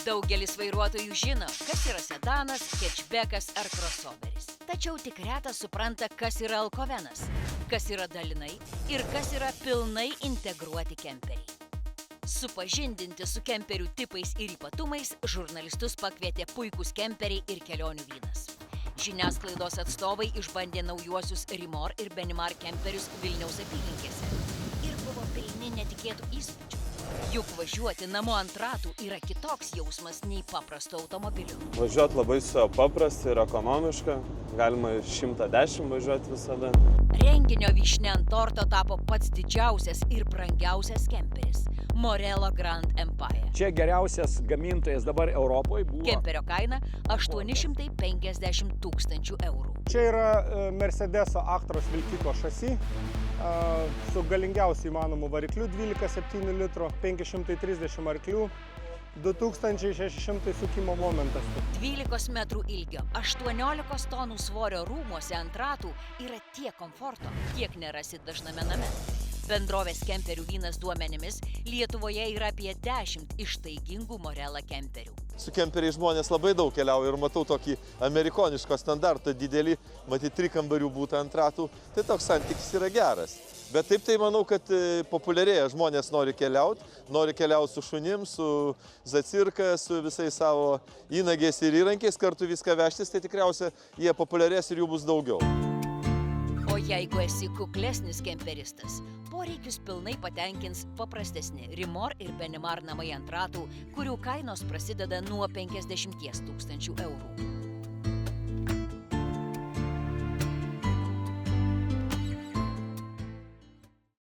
Daugelis vairuotojų žino, kas yra sedanas, hatchbackas ar crossoveris. Tačiau tik retas supranta, kas yra alkovenas, kas yra dalinai ir kas yra pilnai integruoti kemperiai. Supažindinti su kemperių tipais ir ypatumais žurnalistus pakvietė puikūs kemperiai ir kelionių vynas. Žiniasklaidos atstovai išbandė naujuosius Rimor ir Benimar kemperius Vilniaus apylinkėse ir buvo pilni netikėtų įspūdžių. Juk važiuoti namo ant ratų yra kitoks jausmas nei paprasto automobilio. Važiuoti labai paprasta ir ekonomiška, galima 110 važiuoti visada. Renginio vyšnia ant torto tapo pats didžiausias ir brangiausias kemperis – Morelo Grand Empire. Čia geriausias gamintojas dabar Europoje buvo. Kemperio kaina 850 000 eurų. Čia yra Mercedeso Actros vilkiko šasi su galingiausiu įmanomu varikliu 12,7 litro, 530 arklių, 2600 sukimo momentas. 12 metrų ilgio, 18 tonų svorio rūmuose ant ratų yra tiek komforto, kiek nerasit dažname name. Bendrovės kemperių vynas duomenimis Lietuvoje yra apie 10 ištaigingų Morela kemperių. Su kemperiais žmonės labai daug keliauja ir matau tokį amerikoniško standartą didelį, matyti 3 kambarių būtų ant ratų, tai toks santykis yra geras. Bet taip tai manau, kad populiarėja, žmonės nori keliauti su šunim, su zacirka, su visais savo įnagiais ir įrankiais, kartu viską vežtis, tai tikriausiai jie populiarės ir jų bus daugiau. O jeigu esi kuklesnis kemperistas, poreikius pilnai patenkins paprastesni Rimor ir Benimar namai ant ratų, kurių kainos prasideda nuo 50 000 eurų.